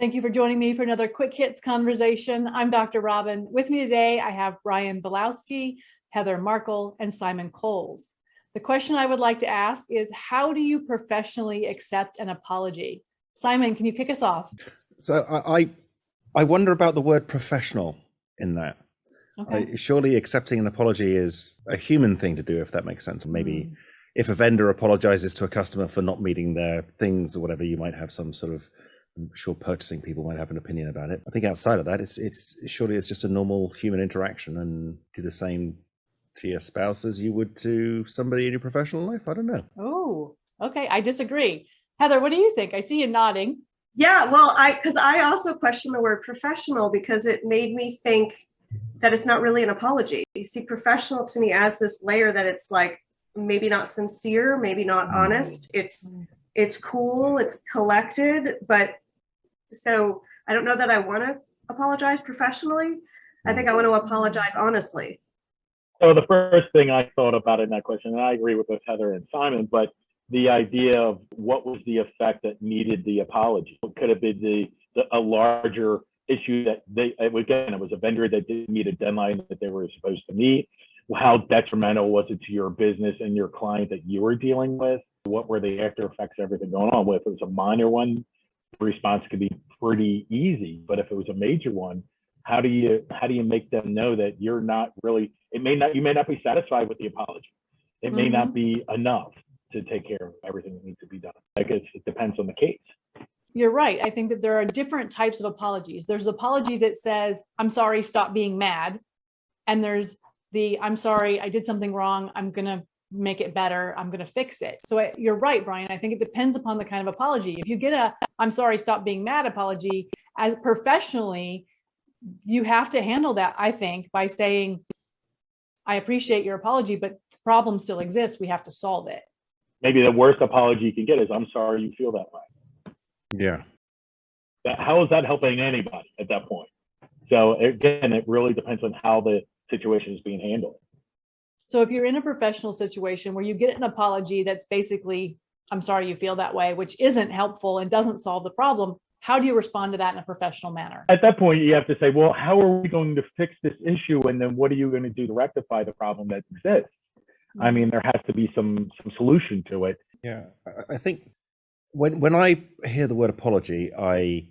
Thank you for joining me for another Quick Hits conversation. I'm Dr. Robyn. With me today, I have Brian Bielawski, Heather Markel, and Simon Coles. The question I would like to ask is, how do you professionally accept an apology? Simon, can you kick us off? So I wonder about the word professional in that. Okay. Surely accepting an apology is a human thing to do, if that makes sense. Maybe if a vendor apologizes to a customer for not meeting their things or whatever, you might have some sort of, I'm sure purchasing people might have an opinion about it. I think outside of that, it's surely it's just a normal human interaction, and do the same to your spouse as you would to somebody in your professional life. I don't know. Oh, okay. I disagree. Heather, what do you think? I see you nodding. Yeah, well, because I also question the word professional because it made me think that it's not really an apology. You see, professional to me as this layer that it's like maybe not sincere, maybe not honest. It's cool, it's collected, but so I don't know that I want to apologize professionally. I think I want to apologize honestly. So the first thing I thought about in that question, and I agree with both Heather and Simon, but the idea of what was the effect that needed the apology? What could have been a larger issue that it was a vendor that didn't meet a deadline that they were supposed to meet. How detrimental was it to your business and your client that you were dealing with? What were the after effects of everything going on with? If it was a minor one, the response could be pretty easy. But if it was a major one, how do you make them know that you're not really, you may not be satisfied with the apology. It may not be enough to take care of everything that needs to be done. I guess it depends on the case. You're right. I think that there are different types of apologies. There's apology that says, I'm sorry, stop being mad. And there's the, I'm sorry, I did something wrong. I'm going to make it better. I'm going to fix it. So you're right, Brian. I think it depends upon the kind of apology. If you get a, I'm sorry, stop being mad apology, as professionally, you have to handle that, I think, by saying, I appreciate your apology, but the problem still exists. We have to solve it. Maybe the worst apology you can get is, I'm sorry you feel that way. Yeah. How is that helping anybody at that point? So again, it really depends on how the situation is being handled. So if you're in a professional situation where you get an apology that's basically, I'm sorry you feel that way, which isn't helpful and doesn't solve the problem, how do you respond to that in a professional manner? At that point, you have to say, well, how are we going to fix this issue? And then what are you going to do to rectify the problem that exists? I mean, there has to be some solution to it. Yeah, I think when I hear the word apology, I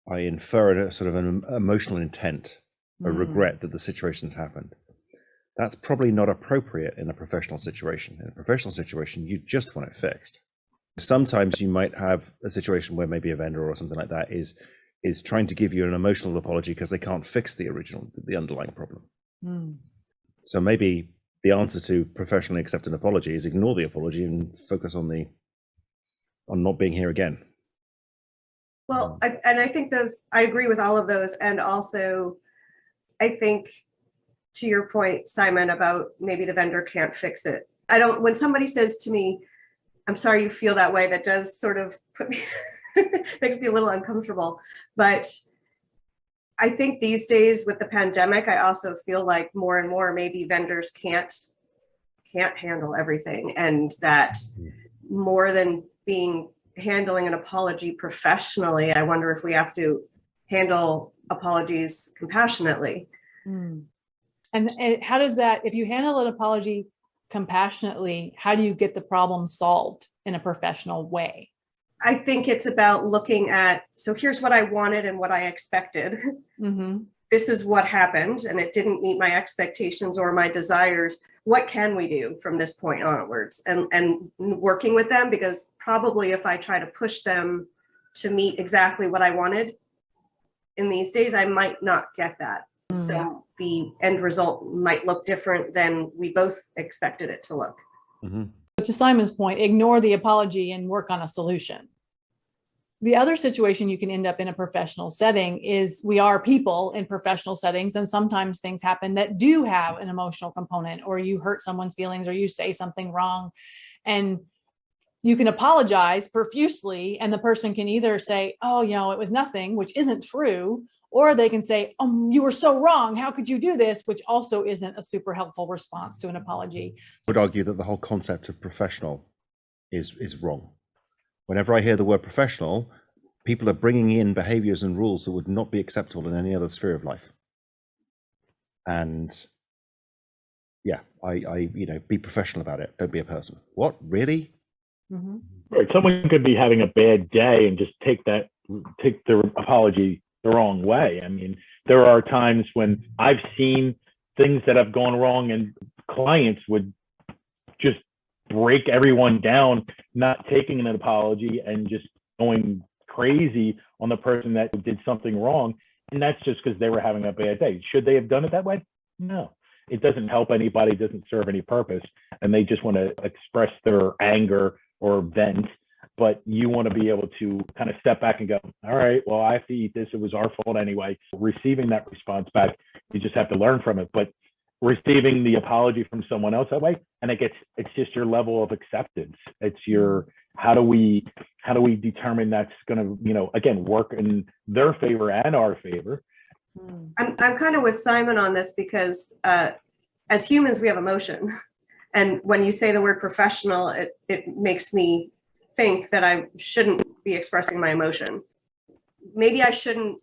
infer a sort of an emotional intent, a regret that the situation's happened. That's probably not appropriate in a professional situation. In a professional situation, you just want it fixed. Sometimes you might have a situation where maybe a vendor or something like that is trying to give you an emotional apology because they can't fix the underlying problem. So maybe the answer to professionally accept an apology is ignore the apology and focus on not being here again. Well, I think I agree with all of those. And also, I think to your point, Simon, about maybe the vendor can't fix it. When somebody says to me, I'm sorry you feel that way, that does sort of put me, makes me a little uncomfortable. But I think these days with the pandemic, I also feel like more and more maybe vendors can't handle everything, and that more than handling an apology professionally, I wonder if we have to handle apologies compassionately. And how does that, if you handle an apology compassionately, how do you get the problem solved in a professional way? I think it's about looking at, so here's what I wanted and what I expected. This is what happened, and it didn't meet my expectations or my desires. What can we do from this point onwards? And working with them, because probably if I try to push them to meet exactly what I wanted in these days, I might not get that. So the end result might look different than we both expected it to look. To Simon's point, ignore the apology and work on a solution. The other situation you can end up in a professional setting is we are people in professional settings, and sometimes things happen that do have an emotional component, or you hurt someone's feelings, or you say something wrong, and you can apologize profusely, and the person can either say, oh, it was nothing, which isn't true, or they can say, oh, you were so wrong. How could you do this? Which also isn't a super helpful response to an apology. I would argue that the whole concept of professional is wrong. Whenever I hear the word professional, people are bringing in behaviors and rules that would not be acceptable in any other sphere of life. And yeah, I be professional about it. Don't be a person. What, really? Mm-hmm. Right. Someone could be having a bad day and just take the apology the wrong way. I mean, there are times when I've seen things that have gone wrong and clients would just break everyone down, not taking an apology and just going crazy on the person that did something wrong. And that's just because they were having a bad day. Should they have done it that way? No. It doesn't help anybody, it doesn't serve any purpose. And they just want to express their anger or vent. But you want to be able to kind of step back and go, all right, well, I have to eat this. It was our fault anyway. Receiving that response back, you just have to learn from it. But receiving the apology from someone else that way, and it's just your level of acceptance. It's your, how do we determine that's going to, again, work in their favor and our favor. I'm kind of with Simon on this because as humans, we have emotion. And when you say the word professional, it makes me think that I shouldn't be expressing my emotion. Maybe I shouldn't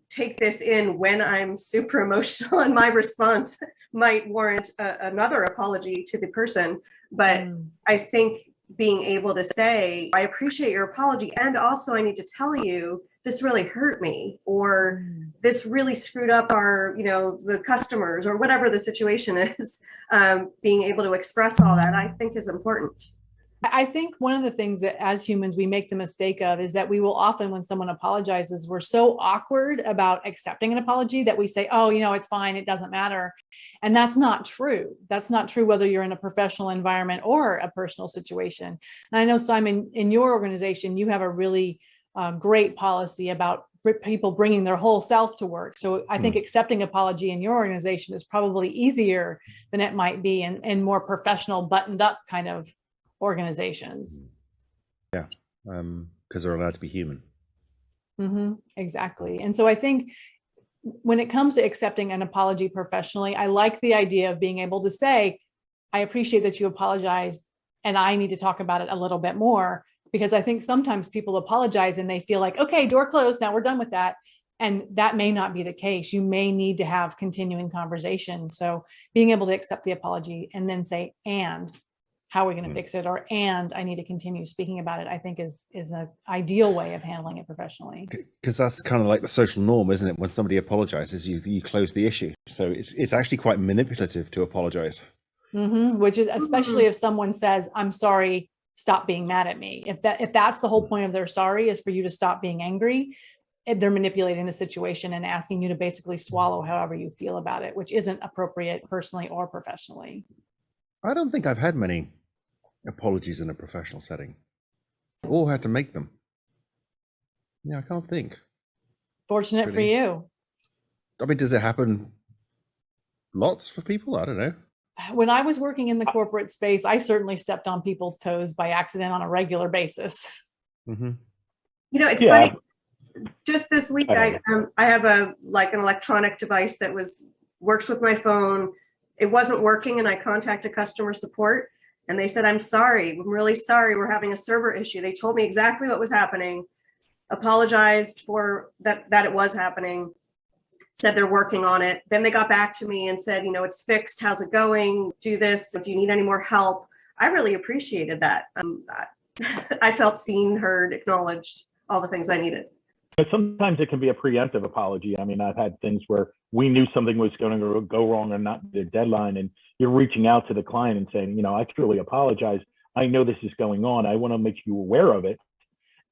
take this in when I'm super emotional and my response might warrant another apology to the person. But I think being able to say, I appreciate your apology. And also I need to tell you, this really hurt me, or this really screwed up our, the customers, or whatever the situation is. Being able to express all that, I think, is important. I think one of the things that as humans we make the mistake of is that we will often, when someone apologizes, we're so awkward about accepting an apology that we say, oh, it's fine, it doesn't matter. And that's not true. That's not true whether you're in a professional environment or a personal situation. And I know, Simon, in your organization, you have a really great policy about people bringing their whole self to work. So I think accepting apology in your organization is probably easier than it might be in more professional, buttoned up kind of organizations. Yeah, because they're allowed to be human. Mm-hmm, exactly. And so I think when it comes to accepting an apology professionally, I like the idea of being able to say, I appreciate that you apologized and I need to talk about it a little bit more, because I think sometimes people apologize and they feel like, okay, door closed, now we're done with that. And that may not be the case. You may need to have continuing conversation. So being able to accept the apology and then say, and how are we going to fix it? Or, and I need to continue speaking about it, I think is an ideal way of handling it professionally. Because that's kind of like the social norm, isn't it? When somebody apologizes, you close the issue. So it's actually quite manipulative to apologize. Mm-hmm. Which is especially if someone says, I'm sorry, stop being mad at me. If that's the whole point of their sorry is for you to stop being angry, they're manipulating the situation and asking you to basically swallow however you feel about it, which isn't appropriate personally or professionally. I don't think I've had many apologies in a professional setting. I've all had to make them. Yeah, I can't think. Fortunate really. For you. I mean, does it happen lots for people? I don't know. When I was working in the corporate space, I certainly stepped on people's toes by accident on a regular basis. Mm-hmm. It's funny. Just this week, I have an electronic device that works with my phone. It wasn't working, and I contacted customer support. And they said, I'm sorry. I'm really sorry. We're having a server issue. They told me exactly what was happening, apologized for that it was happening, said they're working on it. Then they got back to me and said, it's fixed. How's it going? Do this. Do you need any more help? I really appreciated that. I felt seen, heard, acknowledged, all the things I needed. But sometimes it can be a preemptive apology. I mean, I've had things where we knew something was going to go wrong or not the deadline, and you're reaching out to the client and saying, I truly apologize. I know this is going on. I want to make you aware of it.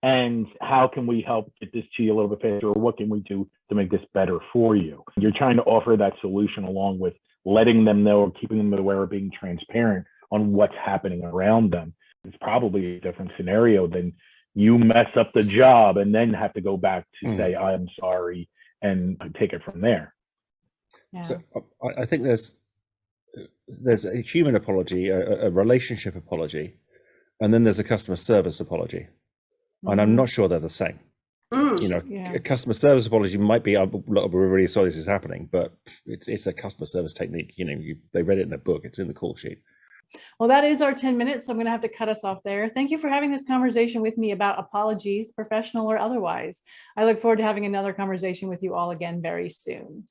And how can we help get this to you a little bit faster? Or what can we do to make this better for you? You're trying to offer that solution along with letting them know or keeping them aware of being transparent on what's happening around them. It's probably a different scenario than you mess up the job and then have to go back to say, I'm sorry, and take it from there. Yeah. So I think there's a human apology, a relationship apology, and then there's a customer service apology. And I'm not sure they're the same. A customer service apology might be, we're really sorry this is happening, but it's a customer service technique. They read it in a book, it's in the call sheet. Well, that is our 10 minutes. So I'm going to have to cut us off there. Thank you for having this conversation with me about apologies, professional or otherwise. I look forward to having another conversation with you all again very soon.